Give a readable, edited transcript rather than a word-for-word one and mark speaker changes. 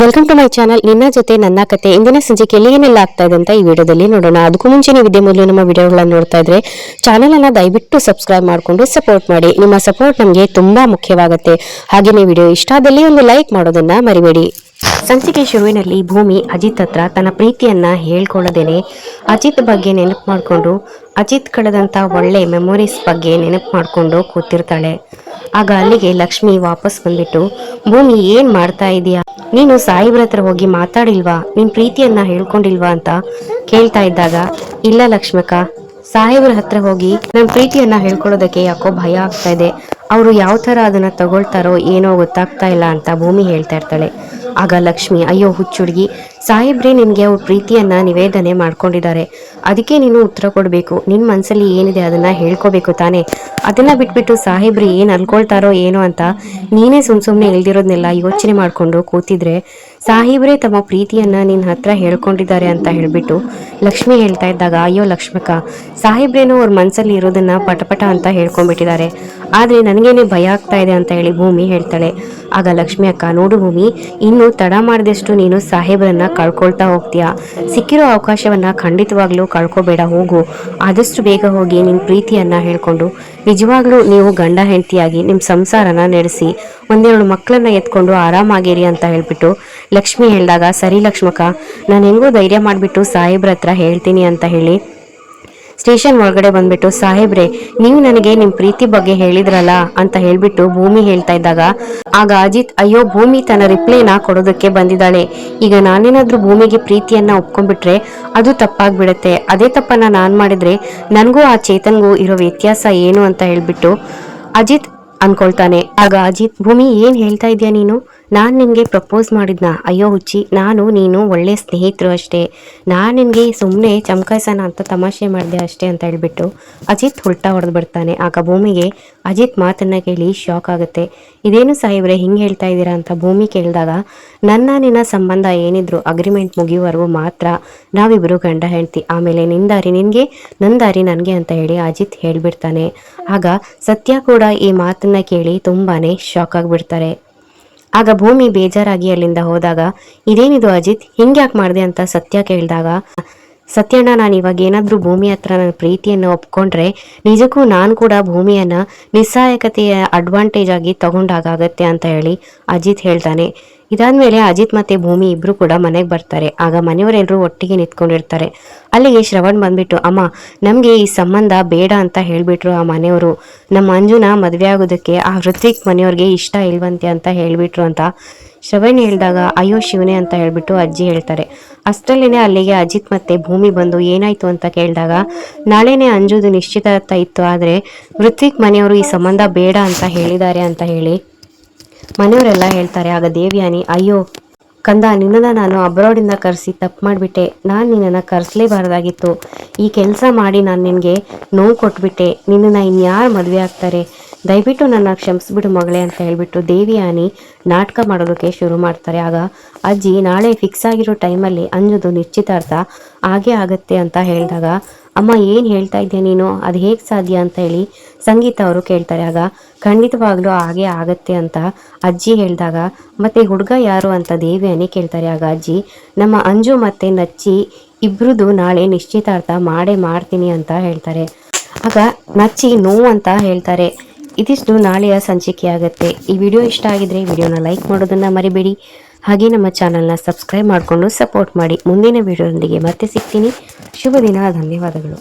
Speaker 1: Welcome to my channel. ನಿನ್ನ ಜೊತೆ ನನ್ನ ಕತೆ. ಇಂದಿನ ಸಂಚಿಕೆಯಲ್ಲಿ ಏನೆಲ್ಲ ಆಗ್ತಾ ಇದೆ ಅಂತ ಈ ವಿಡಿಯೋದಲ್ಲಿ ನೋಡೋಣ. ಅದಕ್ಕೂ ಮುಂಚೆ ನೀವು ಇದೇ ಮೊದಲು ನಮ್ಮ ವಿಡಿಯೋಗಳನ್ನು ನೋಡ್ತಾ ಇದ್ರೆ ಚಾನಲ್ ಅನ್ನ ದಯವಿಟ್ಟು ಸಬ್ಸ್ಕ್ರೈಬ್ ಮಾಡಿಕೊಂಡು ಸಪೋರ್ಟ್ ಮಾಡಿ. ನಿಮ್ಮ ಸಪೋರ್ಟ್ ನಮಗೆ ತುಂಬಾ ಮುಖ್ಯವಾಗುತ್ತೆ. ಹಾಗೆಯೇ ವಿಡಿಯೋ ಇಷ್ಟ ಆದಲ್ಲಿ ಒಂದು ಲೈಕ್ ಮಾಡೋದನ್ನ ಮರಿಬೇಡಿ. ಸಂಚಿಕೆ ಶುರುವಿನಲ್ಲಿ ಭೂಮಿ ಅಜಿತ್ ಹತ್ರ ತನ್ನ ಪ್ರೀತಿಯನ್ನ ಹೇಳ್ಕೊಳ್ಳದೇನೆ ಅಜಿತ್ ಬಗ್ಗೆ ನೆನಪು ಮಾಡಿಕೊಂಡು ಅಜಿತ್ ಕಳೆದಂತ ಒಳ್ಳೆ ಮೆಮೊರೀಸ್ ಬಗ್ಗೆ ನೆನಪು ಮಾಡಿಕೊಂಡು ಕೂತಿರ್ತಾಳೆ. ಆಗ ಅಲ್ಲಿಗೆ ಲಕ್ಷ್ಮಿ ವಾಪಸ್ ಬಂದ್ಬಿಟ್ಟು, ಭೂಮಿ ಏನ್ ಮಾಡ್ತಾ ಇದೀಯಾ, ನೀನು ಸಾಯಿಬ್ರ ಹತ್ರ ಹೋಗಿ ಮಾತಾಡಿಲ್ವಾ, ನಿನ್ ಪ್ರೀತಿಯನ್ನ ಹೇಳ್ಕೊಂಡಿಲ್ವಾ ಅಂತ ಕೇಳ್ತಾ ಇದ್ದಾಗ, ಇಲ್ಲ ಲಕ್ಷ್ಮಕ್ಕ, ಸಾಹೇಬ್ರ ಹತ್ರ ಹೋಗಿ ನನ್ನ ಪ್ರೀತಿಯನ್ನ ಹೇಳ್ಕೊಳ್ಳೋದಕ್ಕೆ ಯಾಕೋ ಭಯ ಆಗ್ತಾ ಇದೆ, ಅವರು ಯಾವ ತರ ಅದನ್ನ ತಗೊಳ್ತಾರೋ ಏನೋ ಗೊತ್ತಾಗ್ತಾ ಇಲ್ಲ ಅಂತ ಭೂಮಿ ಹೇಳ್ತಾ ಇರ್ತಾಳೆ. ಆಗ ಲಕ್ಷ್ಮಿ, ಅಯ್ಯೋ ಹುಚ್ಚುಡ್ಗಿ, ಸಾಹೇಬ್ರೆ ನಿನ್ಗೆ ಅವ್ರ ಪ್ರೀತಿಯನ್ನ ನಿವೇದನೆ ಮಾಡ್ಕೊಂಡಿದ್ದಾರೆ, ಅದಕ್ಕೆ ನೀನು ಉತ್ತರ ಕೊಡ್ಬೇಕು, ನಿನ್ ಮನ್ಸಲ್ಲಿ ಏನಿದೆ ಅದನ್ನ ಹೇಳ್ಕೋಬೇಕು ತಾನೆ, ಅದನ್ನ ಬಿಟ್ಬಿಟ್ಟು ಸಾಹೇಬ್ರಿ ಏನ್ ಅನ್ಕೊಳ್ತಾರೋ ಏನೋ ಅಂತ ನೀನೇ ಸುಮ್ನೆ ಇಲ್ದಿರೋದ್ನೆಲ್ಲ ಯೋಚನೆ ಮಾಡ್ಕೊಂಡು ಕೂತಿದ್ರೆ ಸಾಹೇಬ್ರೆ ತಮ್ಮ ಪ್ರೀತಿಯನ್ನ ನಿನ್ನ ಹತ್ರ ಹೇಳ್ಕೊಂಡಿದ್ದಾರೆ ಅಂತ ಹೇಳ್ಬಿಟ್ಟು ಲಕ್ಷ್ಮಿ ಹೇಳ್ತಾ ಇದ್ದಾಗ, ಅಯ್ಯೋ ಲಕ್ಷ್ಮಕ್ಕ, ಸಾಹೇಬ್ರೇನು ಅವ್ರ ಮನ್ಸಲ್ಲಿ ಇರೋದನ್ನ ಪಟಪಟ ಅಂತ ಹೇಳ್ಕೊಂಡ್ಬಿಟ್ಟಿದ್ದಾರೆ, ಆದ್ರೆ ನನಗೇನೆ ಭಯ ಆಗ್ತಾ ಇದೆ ಅಂತ ಹೇಳಿ ಭೂಮಿ ಹೇಳ್ತಾಳೆ. ಆಗ ಲಕ್ಷ್ಮಿ ಅಕ್ಕ, ನೋಡು ಭೂಮಿ, ಇನ್ನು ತಡ ಮಾಡಿದಷ್ಟು ನೀನು ಸಾಹೇಬ್ರನ್ನ ಕಳ್ಕೊಳ್ತಾ ಹೋಗ್ತೀಯಾ, ಸಿಕ್ಕಿರೋ ಅವಕಾಶವನ್ನ ಖಂಡಿತವಾಗ್ಲೂ ಕಳ್ಕೊಬೇಡ, ಹೋಗು, ಆದಷ್ಟು ಬೇಗ ಹೋಗಿ ನಿನ್ ಪ್ರೀತಿಯನ್ನ ಹೇಳ್ಕೊಂಡು ನಿಜವಾಗ್ಲೂ ನೀವು ಗಂಡ ಹೆಂಡತಿಯಾಗಿ ನಿಮ್ ಸಂಸಾರನ ನಡೆಸಿ ಒಂದೆರಡು ಮಕ್ಕಳನ್ನ ಎತ್ಕೊಂಡು ಆರಾಮಾಗಿರಿ ಅಂತ ಹೇಳ್ಬಿಟ್ಟು ಲಕ್ಷ್ಮಿ ಹೇಳಿದಾಗ, ಸರಿ ಲಕ್ಷ್ಮಕ್ಕ, ನಾನು ಹೆಂಗೋ ಧೈರ್ಯ ಮಾಡಿಬಿಟ್ಟು ಸಾಹೇಬ್ರ ಹತ್ರ ಹೇಳ್ತೀನಿ ಅಂತ ಹೇಳಿ ಸ್ಟೇಷನ್ ಒಳಗಡೆ ಬಂದ್ಬಿಟ್ಟು, ಸಾಹೇಬ್ರೆ ನೀವು ನನಗೆ ನಿಮ್ ಪ್ರೀತಿ ಬಗ್ಗೆ ಹೇಳಿದ್ರಲ್ಲ ಅಂತ ಹೇಳ್ಬಿಟ್ಟು ಭೂಮಿ ಹೇಳ್ತಾ ಇದ್ದಾಗ, ಆಗ ಅಜಿತ್, ಅಯ್ಯೋ ಭೂಮಿ ತನ್ನ ರಿಪ್ಲೈನ ಕೊಡೋದಕ್ಕೆ ಬಂದಿದ್ದಾಳೆ, ಈಗ ನಾನೇನಾದ್ರೂ ಭೂಮಿಗೆ ಪ್ರೀತಿಯನ್ನ ಒಪ್ಕೊಂಡ್ಬಿಟ್ರೆ ಅದು ತಪ್ಪಾಗ್ಬಿಡತ್ತೆ, ಅದೇ ತಪ್ಪನ್ನ ನಾನ್ ಮಾಡಿದ್ರೆ ನನಗೂ ಆ ಚೇತನ್ಗೂ ಇರೋ ವ್ಯತ್ಯಾಸ ಏನು ಅಂತ ಹೇಳ್ಬಿಟ್ಟು ಅಜಿತ್ ಅನ್ಕೊಳ್ತಾನೆ. ಆಗ ಅಜಿತ್, ಭೂಮಿ ಏನ್ ಹೇಳ್ತಾ ಇದೀಯ ನೀನು, ನಾನ್ ನಿನ್ಗೆ ಪ್ರಪೋಸ್ ಮಾಡಿದ್ನ, ಅಯ್ಯೋ ಹುಚ್ಚಿ, ನಾನು ನೀನು ಒಳ್ಳೆ ಸ್ನೇಹಿತರು ಅಷ್ಟೇ, ನಾನ್ ನಿನ್ಗೆ ಸುಮ್ಮನೆ ಚಮಕಾಯ್ಸೋಣ ಅಂತ ತಮಾಷೆ ಮಾಡಿದೆ ಅಷ್ಟೇ ಅಂತ ಹೇಳ್ಬಿಟ್ಟು ಅಜಿತ್ ಉಲ್ಟಾ ಹೊಡೆದು ಬಿಡ್ತಾನೆ. ಆಗ ಭೂಮಿಗೆ ಅಜಿತ್ ಮಾತನ್ನ ಕೇಳಿ ಶಾಕ್ ಆಗುತ್ತೆ. ಇದೇನು ಸಾಹೇಬ್ರೆ ಹಿಂಗೆ ಹೇಳ್ತಾ ಇದ್ದೀರಾ ಅಂತ ಭೂಮಿ ಕೇಳಿದಾಗ, ನಿನ್ನ ಸಂಬಂಧ ಏನಿದ್ರು ಅಗ್ರಿಮೆಂಟ್ ಮುಗಿಯುವವರೆಗೂ ಮಾತ್ರ ನಾವಿಬ್ರು ಗಂಡ ಹೆಂಡ್ತಿ, ಆಮೇಲೆ ನಿನ್ ದಾರಿ ನಿನ್ಗೆ, ನನ್ನ ದಾರಿ ನನಗೆ ಅಂತ ಹೇಳಿ ಅಜಿತ್ ಹೇಳ್ಬಿಡ್ತಾನೆ. ಆಗ ಸತ್ಯ ಕೂಡ ಈ ಮಾತನ್ನ ಕೇಳಿ ತುಂಬಾನೇ ಶಾಕ್ ಆಗಿಬಿಡ್ತಾರೆ. ಆಗ ಭೂಮಿ ಬೇಜಾರಾಗಿ ಅಲ್ಲಿಂದ ಹೋದಾಗ, ಇದೇನಿದು ಅಜಿತ್, ಹಿಂಗ್ಯಾಕೆ ಮಾಡಿದೆ ಅಂತ ಸತ್ಯ ಕೇಳಿದಾಗ, ಸತ್ಯಣ್ಣ, ನಾನು ಇವಾಗ ಏನಾದ್ರೂ ಭೂಮಿ ಹತ್ರ ನನ್ನ ಪ್ರೀತಿಯನ್ನು ಒಪ್ಕೊಂಡ್ರೆ ನಿಜಕ್ಕೂ ನಾನು ಕೂಡ ಭೂಮಿಯನ್ನ ನಿಸ್ಸಹಾಯಕತೆಯ ಅಡ್ವಾಂಟೇಜ್ ಆಗಿ ತಗೊಂಡಾಗತ್ತೆ ಅಂತ ಹೇಳಿ ಅಜಿತ್ ಹೇಳ್ತಾನೆ. ಇದಾದ್ಮೇಲೆ ಅಜಿತ್ ಮತ್ತೆ ಭೂಮಿ ಇಬ್ರು ಕೂಡ ಮನೆಗೆ ಬರ್ತಾರೆ. ಆಗ ಮನೆಯವರೆಲ್ಲರೂ ಒಟ್ಟಿಗೆ ನಿಂತ್ಕೊಂಡಿರ್ತಾರೆ. ಅಲ್ಲಿಗೆ ಶ್ರವಣ್ ಬಂದ್ಬಿಟ್ಟು, ಅಮ್ಮ, ನಮ್ಗೆ ಈ ಸಂಬಂಧ ಬೇಡ ಅಂತ ಹೇಳ್ಬಿಟ್ರು ಆ ಮನೆಯವರು, ನಮ್ಮ ಮಂಜುನ ಮದ್ವೆ ಆಗೋದಕ್ಕೆ ಆ ಋತ್ವಿಕ್ ಮನೆಯವ್ರಿಗೆ ಇಷ್ಟ ಇಲ್ವಂತೆ ಅಂತ ಹೇಳ್ಬಿಟ್ರು ಅಂತ ಶ್ರವಣ್ ಹೇಳಿದಾಗ, ಅಯ್ಯೋ ಶಿವನೇ ಅಂತ ಹೇಳ್ಬಿಟ್ಟು ಅಜ್ಜಿ ಹೇಳ್ತಾರೆ. ಅಷ್ಟರಲ್ಲೇನೆ ಅಲ್ಲಿಗೆ ಅಜಿತ್ ಮತ್ತೆ ಭೂಮಿ ಬಂದು ಏನಾಯ್ತು ಅಂತ ಕೇಳಿದಾಗ, ನಾಳೆನೆ ಅಂಜುದು ನಿಶ್ಚಿತಾರ್ಥ ಇತ್ತು, ಆದ್ರೆ ಋತ್ವಿಕ್ ಮನೆಯವರು ಈ ಸಂಬಂಧ ಬೇಡ ಅಂತ ಹೇಳಿದ್ದಾರೆ ಅಂತ ಹೇಳಿ ಮನೆಯವರೆಲ್ಲ ಹೇಳ್ತಾರೆ. ಆಗ ದೇವ್ಯಾನಿ, ಅಯ್ಯೋ ಕಂದ, ನಿನ್ನನ್ನ ನಾನು ಅಬ್ರಾಡಿಂದ ಕರೆಸಿ ತಪ್ಪು ಮಾಡಿಬಿಟ್ಟೆ, ನಾನು ನಿನ್ನನ್ನು ಕರೆಸಲೇಬಾರ್ದಾಗಿತ್ತು, ಈ ಕೆಲಸ ಮಾಡಿ ನಾನು ನಿನಗೆ ನೋವು ಕೊಟ್ಬಿಟ್ಟೆ, ನಿನ್ನನ್ನು ಇನ್ಯಾರು ಮದುವೆ ಆಗ್ತಾರೆ, ದಯವಿಟ್ಟು ನನ್ನ ಕ್ಷಮಿಸ್ಬಿಡು ಮಗಳೇ ಅಂತ ಹೇಳ್ಬಿಟ್ಟು ದೇವಿಯಾನಿ ನಾಟಕ ಮಾಡೋದಕ್ಕೆ ಶುರು ಮಾಡ್ತಾರೆ. ಆಗ ಅಜ್ಜಿ, ನಾಳೆ ಫಿಕ್ಸ್ ಆಗಿರೋ ಟೈಮಲ್ಲಿ ಅಂಜುದು ನಿಶ್ಚಿತಾರ್ಥ ಹಾಗೆ ಆಗತ್ತೆ ಅಂತ ಹೇಳಿದಾಗ, ಅಮ್ಮ ಏನು ಹೇಳ್ತಾ ಇದ್ಯಾ ನೀನು, ಅದು ಹೇಗೆ ಸಾಧ್ಯ ಅಂತ ಹೇಳಿ ಸಂಗೀತ ಅವರು ಕೇಳ್ತಾರೆ. ಆಗ ಖಂಡಿತವಾಗ್ಲೂ ಹಾಗೆ ಆಗತ್ತೆ ಅಂತ ಅಜ್ಜಿ ಹೇಳಿದಾಗ, ಮತ್ತೆ ಹುಡುಗ ಯಾರು ಅಂತ ದೇವಿಯಾನಿ ಕೇಳ್ತಾರೆ. ಆಗ ಅಜ್ಜಿ, ನಮ್ಮ ಅಂಜು ಮತ್ತೆ ನಚ್ಚಿ ಇಬ್ರದ್ದು ನಾಳೆ ನಿಶ್ಚಿತಾರ್ಥ ಮಾಡೇ ಮಾಡ್ತೀನಿ ಅಂತ ಹೇಳ್ತಾರೆ. ಆಗ ನಚ್ಚಿ ನೋವು ಅಂತ ಹೇಳ್ತಾರೆ. ಇದಿಷ್ಟು ನಾಳೆಯ ಸಂಚಿಕೆ ಆಗುತ್ತೆ. ಈ ವಿಡಿಯೋ ಇಷ್ಟ ಆಗಿದ್ರೆ ವಿಡಿಯೋನ ಲೈಕ್ ಮಾಡೋದನ್ನ ಮರಿಬೇಡಿ. ಹಾಗೆ ನಮ್ಮ ಚಾನಲ್ನ ಸಬ್ಸ್ಕ್ರೈಬ್ ಮಾಡಿಕೊಂಡು ಸಪೋರ್ಟ್ ಮಾಡಿ. ಮುಂದಿನ ವಿಡಿಯೋದೊಂದಿಗೆ ಮತ್ತೆ ಸಿಗ್ತೀನಿ. ಶುಭ ದಿನ. ಧನ್ಯವಾದಗಳು.